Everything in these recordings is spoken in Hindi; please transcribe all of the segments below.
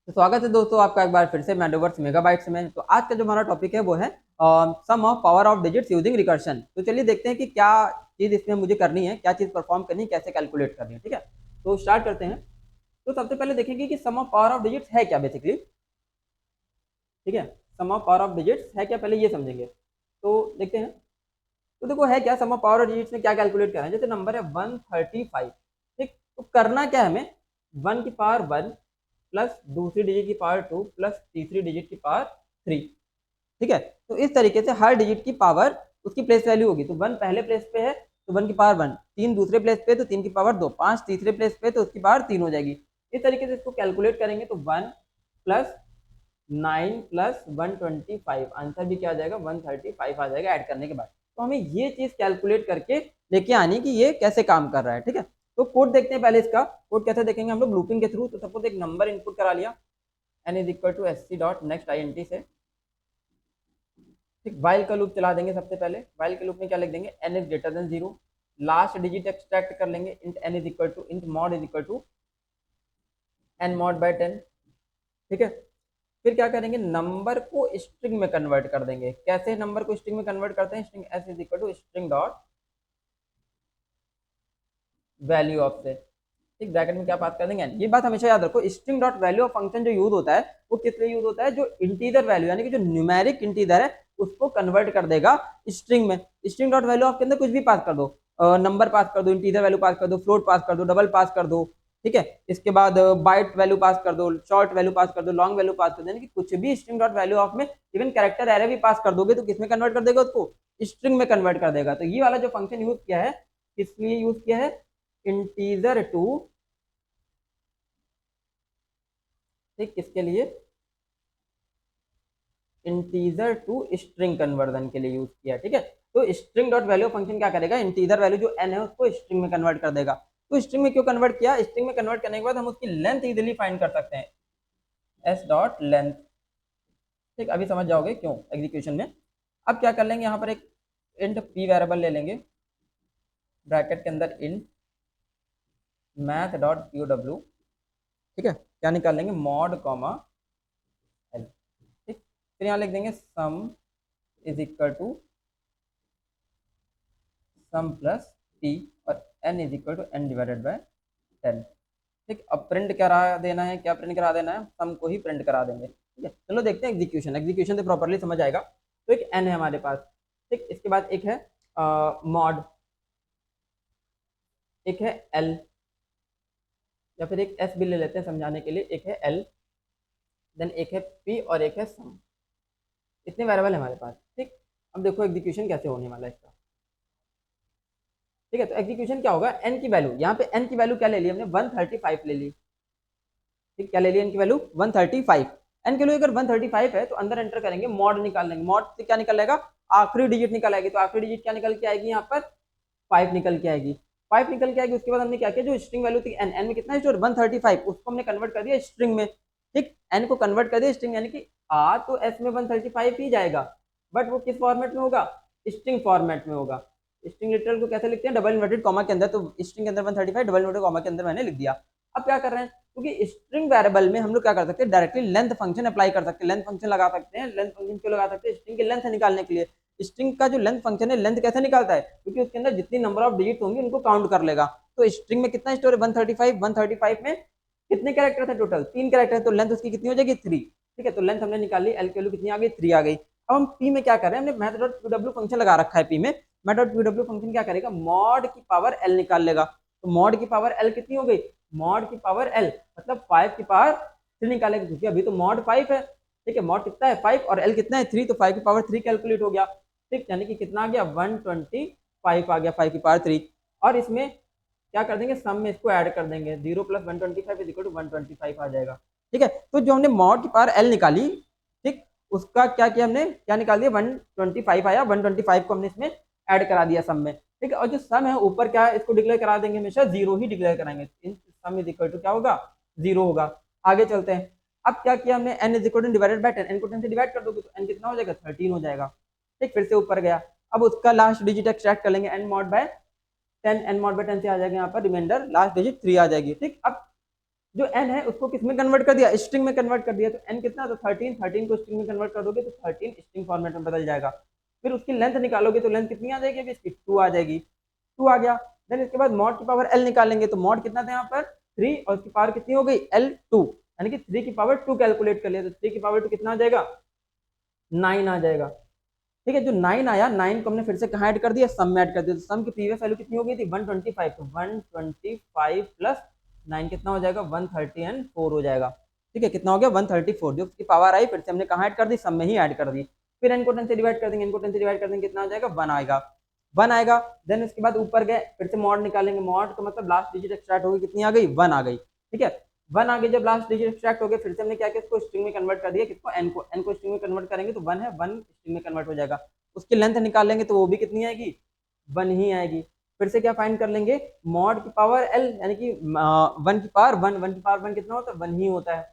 तो स्वागत है दोस्तों आपका एक बार फिर से मैडोवर्स मेगाबाइट्स में। तो आज का जो हमारा टॉपिक है वो है sum of power of digits using recursion. तो चलिए देखते हैं कि क्या चीज़ इसमें मुझे करनी है, क्या चीज़ परफॉर्म करनी है, कैसे कैलकुलेट करनी है। ठीक है, तो स्टार्ट करते हैं। तो सबसे पहले देखेंगे कि सम ऑफ पावर ऑफ डिजिट्स है क्या बेसिकली। ठीक है, sum of power of digits है क्या, पहले ये समझेंगे। तो देखते हैं। तो देखो है क्या, सम ऑफ पावर ऑफ डिजिट्स में क्या कैलकुलेट करना है। जैसे नंबर है 135। ठीक, तो करना क्या है हमें, 1 की पावर 1 प्लस दूसरी डिजिट की पावर 2 प्लस तीसरी डिजिट की पावर 3। ठीक है, तो इस तरीके से हर डिजिट की पावर उसकी प्लेस वैल्यू होगी। तो 1 पहले प्लेस पे है तो 1 की पावर 1, 3 दूसरे प्लेस पे तो 3 की पावर 2, 5 तीसरे प्लेस पे तो उसकी पावर 3 हो जाएगी। इस तरीके से इसको कैलकुलेट करेंगे तो 1 + 9 + 125 आंसर भी क्या आ जाएगा, 135 आ जाएगा ऐड करने के बाद। तो हमें ये चीज कैलकुलेट करके लेके आनी कि ये कैसे काम कर रहा है। ठीक है, तो कोड देखते हैं पहले। इसका कोड कैसे देखेंगे हम लोग, लूपिंग के थ्रू। तो सपोज एक नंबर इनपुट करा लिया, n = sc.next int से। ठीक, वाइल का लूप चला देंगे। सबसे पहले वाइल के लूप में क्या लिख देंगे, n > 0। लास्ट डिजिट एक्सट्रैक्ट कर लेंगे, int n = int mod n mod by 10। ठीक है, फिर क्या करेंगे, नंबर को स्ट्रिंग में कन्वर्ट कर देंगे। कैसे नंबर को स्ट्रिंग में कन्वर्ट करते हैं, string s = string dot value of से। ठीक, ब्रैकेट में क्या पास कर देंगे, ये बात हमेशा याद रखो। String dot value of function जो यूज होता है वो किस लिए यूज होता है, जो इंटीजर वैल्यू यानी कि जो न्यूमेरिक इंटीजर है उसको कन्वर्ट कर देगा स्ट्रिंग में। स्ट्रिंग डॉट वैल्यू ऑफ के अंदर कुछ भी पास कर दो, नंबर पास कर दो, इंटीजर वैल्यू पास कर दो, फ्लोट पास कर दो, डबल पास कर दो। ठीक है, इसके बाद बाइट वैल्यू पास कर दो, शॉर्ट वैल्यू पास कर दो, लॉन्ग वैल्यू पास कर दो, यानी कि कुछ भी स्ट्रिंग डॉट वैल्यू ऑफ में इवन कैरेक्टर एरे भी पास कर दोगे तो किसमें कन्वर्ट कर देगा, उसको स्ट्रिंग में कन्वर्ट कर देगा। तो ये वाला जो फंक्शन यूज किया है, किस लिए यूज किया है, इंटीजर टू, ठीक, किसके लिए, इंटीजर टू स्ट्रिंग कन्वर्जन के लिए यूज किया। ठीक है, तो स्ट्रिंग डॉट वैल्यू फंक्शन क्या करेगा, इंटीजर वैल्यू जो n है उसको स्ट्रिंग में कन्वर्ट कर देगा। तो स्ट्रिंग में क्यों कन्वर्ट किया, स्ट्रिंग में कन्वर्ट करने के बाद हम उसकी लेंथ इजीली फाइंड कर सकते हैं, s.length। ठीक, अभी समझ जाओगे क्यों एग्जीक्यूशन में। अब क्या कर लेंगे, यहाँ पर एक इंट p वेरिएबल ले लेंगे, ब्रैकेट के अंदर इंट math.pw। ठीक है, क्या निकाल लेंगे, मॉड कॉमा l। ठीक, फिर यहाँ लिख देंगे सम = सम प्लस p और n = n/10। ठीक, अब प्रिंट करा देना है, क्या प्रिंट करा देना है, सम को ही प्रिंट करा देंगे। ठीक है, चलो देखते हैं एग्जीक्यूशन। एग्जीक्यूशन से प्रॉपर्ली समझ आएगा। तो एक n है हमारे पास। ठीक, इसके बाद एक है मॉड, एक है l, या फिर एक s भी ले लेते हैं समझाने के लिए, एक है l, देन एक है p और एक है सम। इतने वेरिएबल है हमारे पास। ठीक, अब देखो एग्जीक्यूशन कैसे होने वाला है इसका। ठीक है, तो एग्जीक्यूशन क्या होगा, n की वैल्यू, यहाँ पे n की वैल्यू क्या ले ली हमने, 135 ले ली। ठीक, क्या ले ली, n की वैल्यू 135। n की वैल्यू अगर 135 है तो अंदर एंटर करेंगे, मॉड निकाल लेंगे। मॉड से क्या निकलेगा, आखिरी डिजिट निकल आएगी। तो आखिरी डिजिट क्या निकल के आएगी, यहाँ पर 5 निकल के आएगी। 5 निकल के आएगी। उसके बाद हमने क्या किया, जो स्ट्रिंग वैल्यू थी n में कितना स्टोर 135, उसको हमने कन्वर्ट कर दिया स्ट्रिंग में। ठीक, n को कन्वर्ट कर दिया स्ट्रिंग, यानी कि आ तो s में 135 ही जाएगा, बट वो किस फॉर्मेट में होगा, स्ट्रिंग फॉर्मेट में होगा। स्ट्रिंग लिटरल को कैसे लिखते हैं, डबल इन्वर्टेड कॉमा के अंदर। तो स्ट्रिंग के अंदर 135 डबल इन्वर्टेड कॉमा के अंदर मैंने लिख दिया। अब क्या कर रहे हैं, क्योंकि स्ट्रिंग वेरिएबल में हम लोग क्या कर सकते हैं, डायरेक्टली लेंथ फंक्शन अप्लाई कर सकते हैं। लेंथ फंक्शन लगा सकते हैं। लेंथ फंक्शन क्यों लगा सकते हैं, स्ट्रिंग की लेंथ निकालने के लिए। स्ट्रिंग का जो लेंथ फंक्शन है, लेंथ कैसे निकालता है, क्योंकि उसके अंदर जितनी नंबर ऑफ डिजिट होंगी उनको काउंट कर लेगा। तो स्ट्रिंग में कितना स्टोर है, 135। 135 में कितने कैरेक्टर थे टोटल, 3 कैरेक्टर, तो लेंथ उसकी कितनी हो जाएगी, 3। ठीक है, तो लेंथ हमने निकाल ली, एल की वैल्यू कितनी आ गई, 3 आ गई। अब हम पी में क्या कर रहे हैं, हमने मैथ.pw फंक्शन लगा रखा है पी में। मैथ.pw फंक्शन क्या करेगा, मॉड की पावर एल निकाल लेगा। तो मॉड की पावर एल कितनी हो गई, मॉड की पावर एल मतलब 5 की पावर 3 निकालेगा, क्योंकि अभी तो मॉड 5 है। ठीक है, मॉड कितना है 5 और एल कितना है 3, तो 5 की पावर 3 कैलकुलेट हो गया। ठीक, यानी कि कितना आ गया, 125 आ गया, 5 की पावर 3। और इसमें क्या कर देंगे, सम में इसको ऐड कर देंगे, 0 + 125 = 125 आ जाएगा। ठीक है, तो जो हमने मॉड की पावर एल निकाली, ठीक, उसका क्या किया हमने, क्या निकाल दिया, 125 आया, 125 को हमने इसमें ऐड करा दिया सम में। ठीक है, और जो सम है ऊपर क्या है, इसको डिक्लेयर करा देंगे, हमेशा 0 ही डिक्लेयर कराएंगे। सम = क्या होगा, 0 होगा। आगे चलते हैं। अब क्या किया हमने, n डिवाइडेड बाय 10, n को 10 से डिवाइड कर दोगे तो n कितना हो जाएगा, 13 हो जाएगा। ठीक, फिर से ऊपर गया। अब उसका लास्ट डिजिट एक्सट्रैक्ट कर लेंगे, n mod by 10 आ जाएगा, यहाँ पर रिमाइंडर लास्ट डिजिट 3 आ जाएगी। ठीक, अब जो n है उसको किस में कन्वर्ट कर दिया, स्ट्रिंग में कन्वर्ट कर दिया। तो n कितना, तो 13, 13 को स्ट्रिंग में कन्वर्ट कर दोगे तो 13 स्ट्रिंग फॉर्मेट में बदल जाएगा। फिर उसकी लेंथ निकालोगे तो लेंथ कितनी आ जाएगी, अभी इसकी 2 आ जाएगी, 2 आ गया। देन इसके बाद मॉड की पावर l निकालेंगे, तो मॉड कितना था यहाँ पर 3 और उसकी पावर कितनी हो गई l2, यानी कि 3 की पावर 2 कैलकुलेट कर लिया, तो 3 की पावर 2 कितना आ जाएगा 9 आ जाएगा। ठीक है, जो 9 आया 9 को हमने फिर से कहाँ ऐड कर दिया, सम में ऐड कर दिया। तो सम की प्रीवियस वैल्यू कितनी हो गई थी 125, तो 125 प्लस 9 कितना हो जाएगा 134 हो जाएगा। ठीक है, कितना हो गया 134, जो उसकी पावर आई फिर से हमने कहाँ ऐड कर दी, सम में ही ऐड कर दी। फिर n को 10 से डिवाइड कर देंगे, n को 10 से डिवाइड कर देंगे कितना आ जाएगा 1 आएगा, 1 आएगा। देन उसके बाद ऊपर गए फिर से मॉड निकालेंगे, मॉड का मतलब लास्ट डिजिट एक्सट्रैक्ट होगी, कितनी आ गई 1 आ गई। ठीक है, 1 आगे जब लास्ट डिजिट एक्सट्रैक्ट हो गए फिर से हमने क्या किया, इसको स्ट्रिंग में कन्वर्ट कर दिया, किसको n को स्ट्रिंग में कन्वर्ट करेंगे तो 1 है 1 स्ट्रिंग में कन्वर्ट हो जाएगा। उसकी लेंथ निकाल लेंगे तो वो भी कितनी आएगी 1 ही आएगी। फिर से क्या फाइंड कर लेंगे, मॉड की पावर l यानी कि 1 की पावर 1, 1 की पावर 1 कितना होता है 1 ही होता है।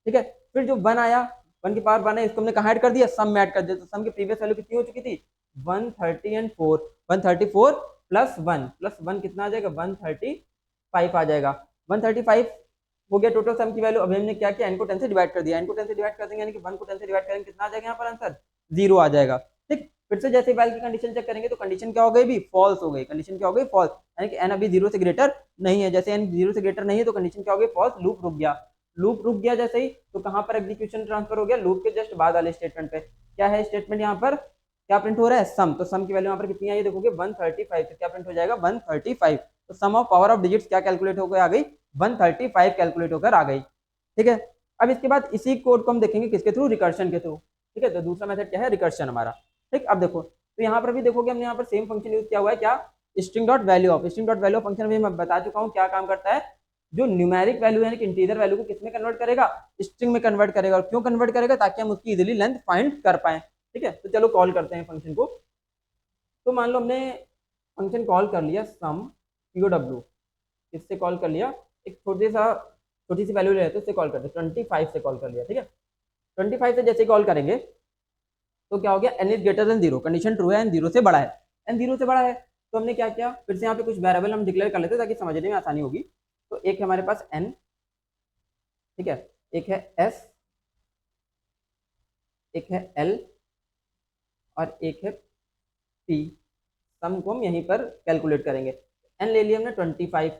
ठीक है, फिर जो 1 आया 1 की पावर 1 है, इसको हमने कहाँ ऐड कर दिया, सम में ऐड कर दिया। तो सम की प्रीवियस वैल्यू कितनी हो चुकी थी 130 एंड 4, 134 प्लस 1 कितना आ जाएगा 135 आ जाएगा। 135 हो गया टोटल सम की वैल्यू। अभी हमने क्या किया, n को 10 से डिवाइड कर दिया, n को 10 से डिवाइड कर देंगे यानी कि 1 को 10 से डिवाइड करेंगे कितना आ जाएगा यहाँ पर आंसर 0 आ जाएगा। ठीक, फिर से जैसे वैल की कंडीशन चेक करेंगे तो कंडीशन क्या हो गई भी फॉल्स हो गई, कंडीशन क्या हो गई फॉल्स, यानी कि n अभी 0 से ग्रेटर नहीं है। जैसे n 0 से ग्रेटर नहीं है तो कंडीशन क्या हो गई फॉल्स, लूप रुक गया। लूप रुक गया जैसे ही तो कहां पर एग्जीक्यूशन ट्रांसफर हो गया, लूप के जस्ट बाद वाले स्टेटमेंट पे। क्या है स्टेटमेंट यहाँ पर, क्या प्रिंट हो रहा है सम, तो सम की वैल्यू यहाँ पर कितनी आई देखोगे 135, तो क्या प्रिंट हो जाएगा 135। तो सम ऑफ पावर ऑफ डिजिट्स क्या कैलकुलेट होकर आ गई 135 कैलकुलेट होकर आ गई। ठीक है, अब इसके बाद इसी कोड को हम देखेंगे किसके थ्रू, रिकर्शन के थ्रू। ठीक है, तो दूसरा मेथड क्या है रिकर्शन हमारा। ठीक, अब देखो तो यहाँ पर भी देखोगे हमने यहाँ पर सेम फंक्शन यूज किया हुआ है, क्या string dot value of, string dot value of function भी मैं बता चुका हूँ क्या काम करता है, जो न्यूमेरिक वैल्यू है कि इंटीजर वैल्यू को किसमें कन्वर्ट करेगा, स्ट्रिंग में कन्वर्ट करेगा। और क्यों कन्वर्ट करेगा, ताकि हम उसकी इजीली लेंथ फाइंड कर पाए। ठीक है, तो चलो कॉल करते हैं फंक्शन को। तो मान लो हमने फंक्शन कॉल कर लिया सम POW, इससे कॉल कर लिया, एक छोटी सी वैल्यू ले लेते हैं, उससे कॉल करते हैं 25 से कॉल कर लिया। ठीक है, 25 से जैसे कॉल करेंगे तो क्या हो गया n is greater than 0, condition true है, n 0 से बड़ा है, n 0 से बड़ा है। तो हमने क्या किया, फिर से यहाँ पे कुछ वेरिएबल हम डिक्लेयर कर लेते हैं ताकि समझने में आसानी होगी। तो एक है हमारे पास n, ठीक है, एक है s, एक है l और एक है p। सम को हम यहीं पर कैलकुलेट करेंगे। n ले लिया हमने 25,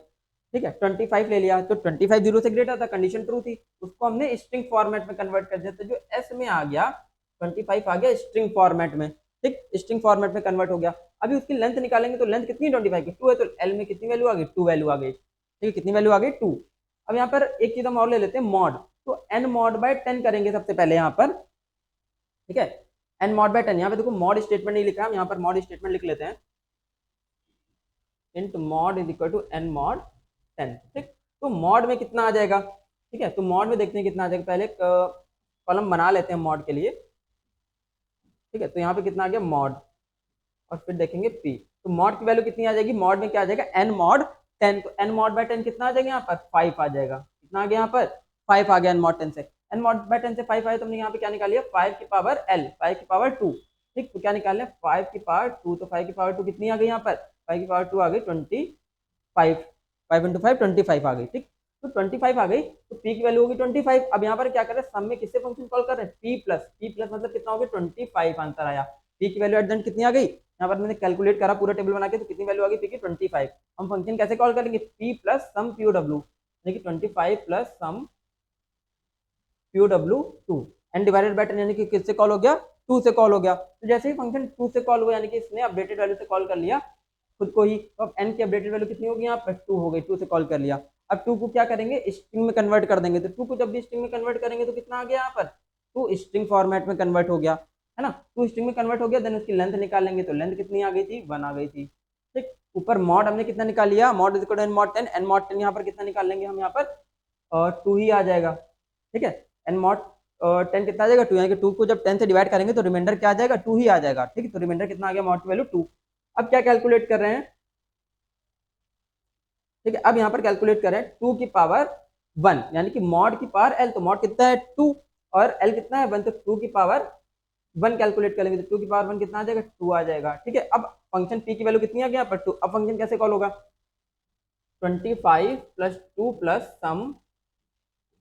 ठीक है 25 ले लिया, तो 25 0 से ग्रेटर था, कंडीशन ट्रू थी, उसको हमने स्ट्रिंग फॉर्मेट में कन्वर्ट कर दिया। तो जो s में आ गया 25 आ गया स्ट्रिंग फॉर्मेट में। ठीक, स्ट्रिंग फॉर्मेट में कन्वर्ट हो गया। अभी उसकी लेंथ निकालेंगे तो लेंथ कितनी 25 की 2 है, तो l में कितनी वैल्यू आ गई 2 वैल्यू आ गई। ठीक है, कितनी वैल्यू आ गई 2। अब यहाँ पर एक चीज हम और ले लेते हैं मॉड, तो n मॉड बाय 10 करेंगे सबसे पहले यहाँ पर। ठीक है, n मॉड बाय 10, यहाँ पे देखो मॉड स्टेटमेंट नहीं लिखा है, यहाँ पर मॉड स्टेटमेंट लिख लेते हैं, int mod is equal to n mod 10। ठीक, तो मॉड में कितना आ जाएगा, ठीक है, तो मॉड में देखते हैं कितना आ जाएगा, पहले कॉलम बना लेते हैं मॉड के लिए। ठीक है, तो यहाँ पे कितना आ गया मॉड और फिर देखेंगे p, तो मॉड की वैल्यू कितनी आ जाएगी, मॉड में क्या आ जाएगा n मॉड 10, तो n मॉड बाय 10 कितना आ जाएगा यहाँ पर 5 आ जाएगा। कितना आ गया यहाँ पर 5 आ गया n मॉड 10 से, n मॉड बाय 10 से 5 आया, तो हमने यहाँ पे क्या निकाल लिया 5 की पावर l, 5 की पावर 2। ठीक, तो क्या निकाल लिया 5 की पावर 2, तो 5 की पावर 2 कितनी आ गई यहाँ पर 5 की पावर 2 आ गई 25, 5 इंटू 5 25 आ गई। ठीक, तो 25 आ गई, तो p की वैल्यू होगी 25। अब यहाँ पर क्या कर रहे हैं, सम में किससे फंक्शन कॉल कर रहे हैं p प्लस मतलब कितना हो गया 25 आंसर आया। p की वैल्यू एट द एंड कितनी आ गई, यहाँ पर मैंने कैलकुलेट करा पूरा टेबल बना के, तो कितनी वैल्यू आ गई p की 25। हम फंक्शन कैसे कॉल करेंगे p प्लस सम POW, यानी कि 25 plus sum POW2 and divided by 10, यानी कि किससे कॉल हो गया 2 से कॉल हो गया। तो जैसे ही फंक्शन 2 से कॉल हुआ, यानी कि इसने अपडेटेड वैल्यू से कॉल कर लिया खुद को ही, तो अब n की अपडेटेड वैल्यू कितनी होगी यहाँ पर 2 हो गई, 2 से कॉल कर लिया। अब 2 को क्या करेंगे स्ट्रिंग में कन्वर्ट कर देंगे, तो 2 को जब भी स्ट्रिंग में कन्वर्ट करेंगे तो कितना आ गया यहाँ पर 2 स्ट्रिंग फॉर्मेट में कन्वर्ट हो गया, है ना, 2 स्ट्रिंग में कन्वर्ट हो गया। देन उसकी लेंथ निकालेंगे, तो लेंथ कितनी आ गई थी 1 आ गई थी। ठीक, ऊपर मॉड हमने कितना निकाल लिया, mod is equal to n mod 10, n mod 10 यहाँ पर कितना निकाल लेंगे हम यहाँ पर 2 ही आ जाएगा। ठीक है, n मॉड 10 कितना आ जाएगा 2, यानी कि 2 को जब 10 से डिवाइड करेंगे तो रिमाइंडर क्या आ जाएगा 2 ही आ जाएगा। ठीक है, तो रिमाइंडर कितना आ गया मॉड की वैल्यू 2। अब क्या कैलकुलेट कर रहे हैं, ठीक है, अब यहाँ पर कैलकुलेट करें 2 की पावर 1, यानी कि मॉड की पावर l, तो मॉड कितना है 2 और l कितना है 1, तो 2 की पावर 1 कैलकुलेट करेंगे तो 2 की पावर 1 कितना आ जाएगा 2 आ जाएगा। ठीक है, अब फंक्शन p की वैल्यू कितनी आ गई यहाँ पर 2। अब फंक्शन कैसे कॉल होगा 25 प्लस 2 प्लस सम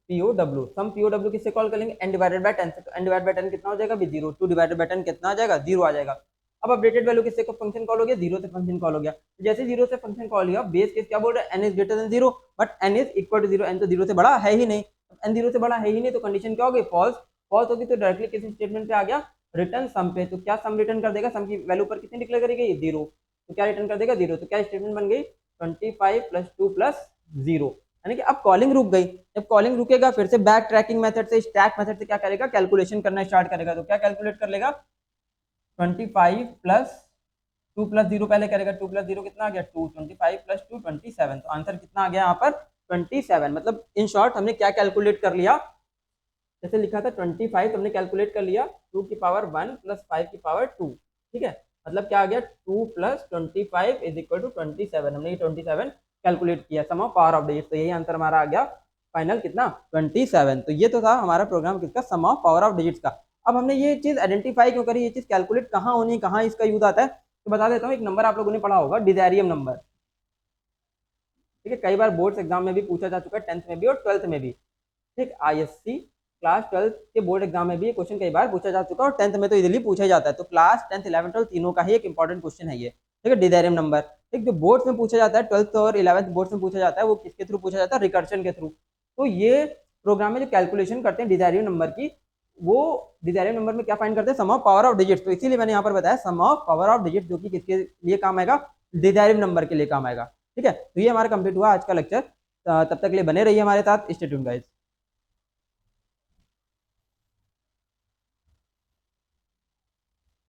POW, सम POW किससे कॉल कर लेंगे, n डिवाइडेड बाय 10 से, तो n डिवाइडेड बाय 10 कितना हो जाएगा, 0, 2 डिवाइडेड बाय 10 कितना आ जाएगा, 0 आ जाएगा। अब अपडेटेड वैल्यू किससे फंक्शन कॉल हो गया, 0 से फंक्शन कॉल हो गया। तो जैसे 0 से फंक्शन कॉल किया, बेस केस क्या बोल रहा है, n is greater than 0, but n is equal to 0, n तो 0 से बड़ा है ही नहीं, n 0 से बड़ा है ही नहीं, तो कंडीशन क्या होगी, फॉल्स। फॉल्स होगी तो डायरेक्टली किसी स्टेटमेंट पे आ गया, रिटर्न सम पे, तो क्या सम रिटर्न कर देगा, सम की वैल्यू पर कितनी डिक्लेयर करेगी, 0, तो क्या रिटर्न कर देगा, 0, तो क्या स्टेटमेंट बन गई, 25 + 2 + 0, यानी कि अब कॉलिंग रुक गई। जब कॉलिंग रुकेगा फिर से बैक ट्रैकिंग मेथड से, स्टैक मेथड से क्या करेगा, कैलकुलेशन करना स्टार्ट करेगा। तो क्या कैलकुलेट कर लेगा, 25 + 2 + 0 पहले करेगा, 2 + 0 कितना आ गया, 2, 25 + 2 27, तो आंसर कितना आ गया यहाँ पर 27। मतलब इन शॉर्ट हमने क्या कैलकुलेट कर लिया, जैसे लिखा था 25, तो हमने कैलकुलेट कर लिया 2 की पावर 1 + 5 की पावर 2, ठीक है। मतलब क्या आ गया, 2 + 25 = 27, हमने ये 27 कैलकुलेट किया, सम ऑफ पावर ऑफ डिजिट्स, तो यही आंसर हमारा आ गया फाइनल कितना, 27। तो ये तो था हमारा प्रोग्राम किसका, सम ऑफ पावर ऑफ डिजिट्स का। अब हमने ये चीज आइडेंटिफाई क्यों करी, ये चीज कैलकुलेट कहाँ होनी, कहाँ इसका यूज आता है, तो बता देता हूँ। एक नंबर आप लोगों ने पढ़ा होगा, डिजारियम नंबर, ठीक है, कई बार बोर्ड्स एग्जाम में भी पूछा जा चुका है, 10th में भी और 12th में भी, ठीक। ISC क्लास 12th के बोर्ड एग्जाम में भी ये क्वेश्चन कई बार पूछा जा चुका है, और 10th में तो इजीली पूछा जाता है। तो क्लास 10th 11th 12 तीनों का ही एक इंपॉर्टेंट क्वेश्चन है ये, ठीक है, डिजारियम नंबर। ठीक, जो बोर्ड्स में पूछा जाता है, 12th और 11th बोर्ड्स में पूछा जाता है, वो किसके थ्रू पूछा जाता है, रिकर्शन के थ्रू। तो ये प्रोग्राम में जो कैलकुलेशन करते हैं डिजारियम नंबर की, वो डिजारियम नंबर में क्या फाइंड करते हैं, सम ऑफ पावर ऑफ डिजिट्स। तो इसीलिए मैंने यहाँ पर बताया सम ऑफ पावर ऑफ डिजिट्स, जो कि किसके लिए काम आएगा, डिजारियम नंबर के लिए काम आएगा। ठीक है, तो ये हमारा कंप्लीट हुआ आज का लेक्चर। तब तक के लिए बने रहिए हमारे साथ, स्टे ट्यून्ड गाइस।